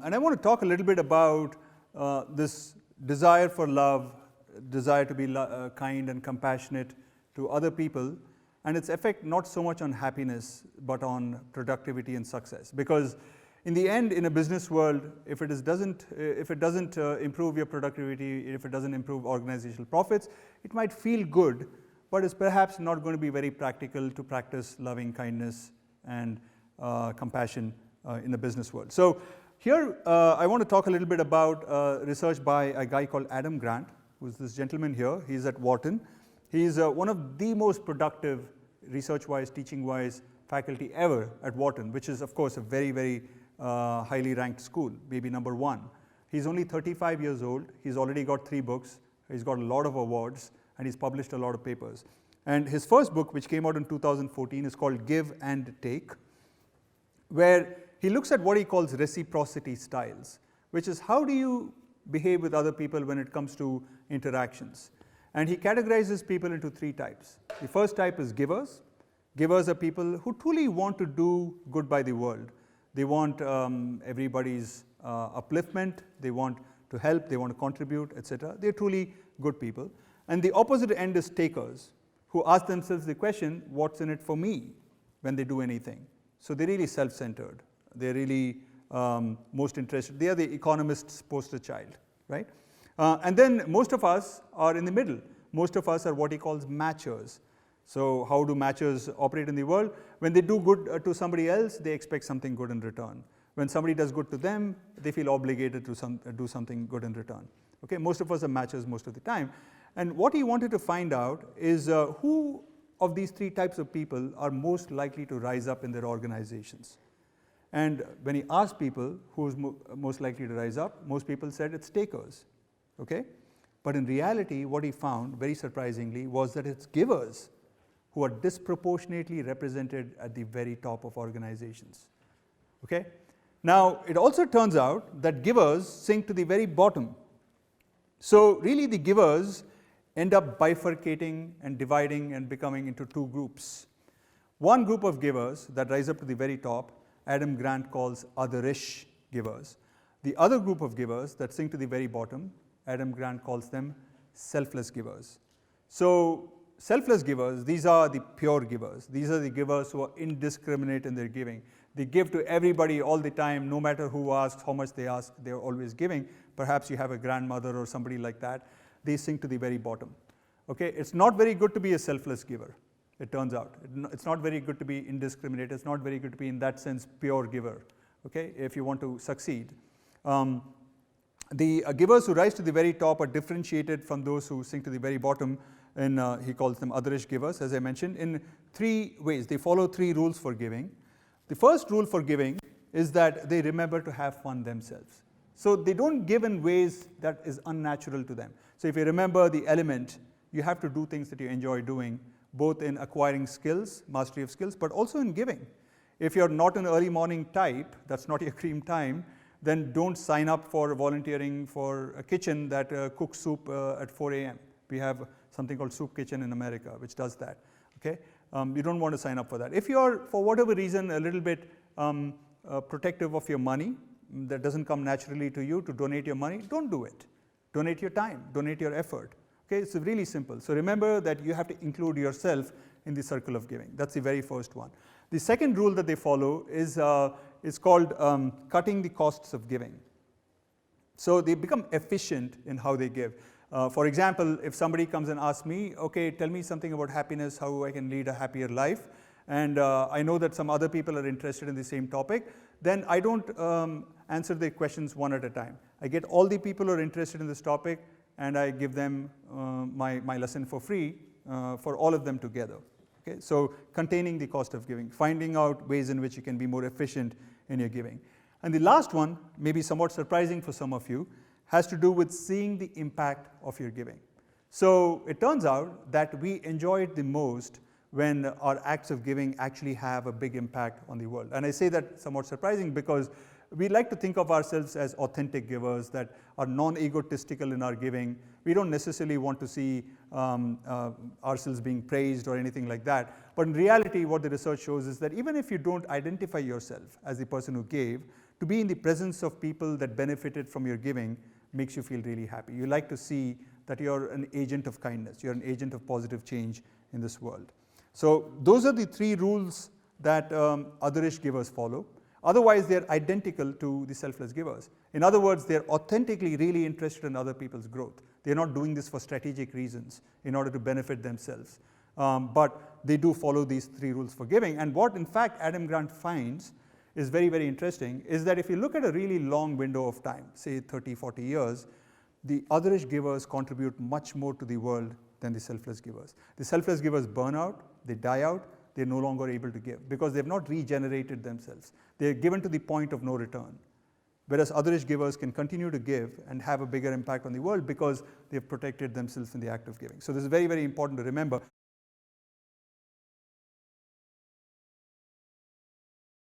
And I want to talk a little bit about this desire for love, desire to be kind and compassionate to other people, and its effect not so much on happiness, but on productivity and success. Because in the end, in a business world, if it doesn't improve your productivity, if it doesn't improve organizational profits, it might feel good, but it's perhaps not going to be very practical to practice loving kindness and compassion in the business world. So here, I want to talk a little bit about research by a guy called Adam Grant, who's this gentleman here. He's at Wharton. He's one of the most productive, research-wise, teaching-wise faculty ever at Wharton, which is, of course, a very, very highly ranked school, maybe #1. He's only 35 years old. He's already got 3 books. He's got a lot of awards, and he's published a lot of papers. And his first book, which came out in 2014, is called Give and Take, where he looks at what he calls reciprocity styles, which is how do you behave with other people when it comes to interactions. And he categorizes people into 3 types. The first type is givers. Givers are people who truly want to do good by the world. They want everybody's upliftment, they want to help, they want to contribute, etc. They're truly good people. And the opposite end is takers, who ask themselves the question, what's in it for me when they do anything? So they're really self-centered. They're really most interested. They are the economist's poster child, right? And then most of us are in the middle. Most of us are what he calls matchers. So how do matchers operate in the world? When they do good to somebody else, they expect something good in return. When somebody does good to them, they feel obligated to do something good in return. Okay, most of us are matchers most of the time. And what he wanted to find out is who of these 3 types of people are most likely to rise up in their organizations. And when he asked people who's most likely to rise up, most people said it's takers. Okay? But in reality, what he found, very surprisingly, was that it's givers who are disproportionately represented at the very top of organizations. Okay? Now, it also turns out that givers sink to the very bottom. So really the givers end up bifurcating and dividing and becoming into 2 groups. One group of givers that rise up to the very top, Adam Grant calls otherish givers. The other group of givers that sink to the very bottom, Adam Grant calls them selfless givers. So selfless givers, these are the pure givers. These are the givers who are indiscriminate in their giving. They give to everybody all the time, no matter who asks, how much they ask, they're always giving. Perhaps you have a grandmother or somebody like that. They sink to the very bottom. Okay, it's not very good to be a selfless giver, it turns out. It's not very good to be indiscriminate. It's not very good to be, in that sense, pure giver, okay, if you want to succeed. The givers who rise to the very top are differentiated from those who sink to the very bottom, and he calls them otherish givers, as I mentioned, in 3 ways. They follow 3 rules for giving. The first rule for giving is that they remember to have fun themselves. So they don't give in ways that is unnatural to them. So if you remember the element, you have to do things that you enjoy doing, both in acquiring skills, mastery of skills, but also in giving. If you're not an early morning type, that's not your cream time, then don't sign up for volunteering for a kitchen that cooks soup at 4 a.m. We have something called Soup Kitchen in America, which does that. Okay? You don't want to sign up for that. If you're, for whatever reason, a little bit protective of your money, that doesn't come naturally to you to donate your money, don't do it. Donate your time, donate your effort. Okay, it's really simple. So remember that you have to include yourself in the circle of giving. That's the very first one. The second rule that they follow is called cutting the costs of giving. So they become efficient in how they give. For example, if somebody comes and asks me, okay, tell me something about happiness, how I can lead a happier life, and I know that some other people are interested in the same topic, then I don't answer their questions one at a time. I get all the people who are interested in this topic, and I give them my lesson for free for all of them together. Okay? So containing the cost of giving, finding out ways in which you can be more efficient in your giving. And the last one, maybe somewhat surprising for some of you, has to do with seeing the impact of your giving. So it turns out that we enjoy it the most when our acts of giving actually have a big impact on the world. And I say that somewhat surprising because we like to think of ourselves as authentic givers that are non-egotistical in our giving. We don't necessarily want to see ourselves being praised or anything like that. But in reality, what the research shows is that even if you don't identify yourself as the person who gave, To be in the presence of people that benefited from your giving makes you feel really happy. You like to see that you're an agent of kindness, you're an agent of positive change in this world. So those are the 3 rules that otherish givers follow. Otherwise, they're identical to the selfless givers. In other words, they're authentically really interested in other people's growth. They're not doing this for strategic reasons in order to benefit themselves. But they do follow these 3 rules for giving. And what, in fact, Adam Grant finds is very, very interesting is that if you look at a really long window of time, say 30, 40 years, the otherish givers contribute much more to the world than the selfless givers. The selfless givers burn out, they die out, they're no longer able to give because they've not regenerated themselves. They're given to the point of no return. Whereas otherish givers can continue to give and have a bigger impact on the world because they've protected themselves in the act of giving. So this is very, very important to remember.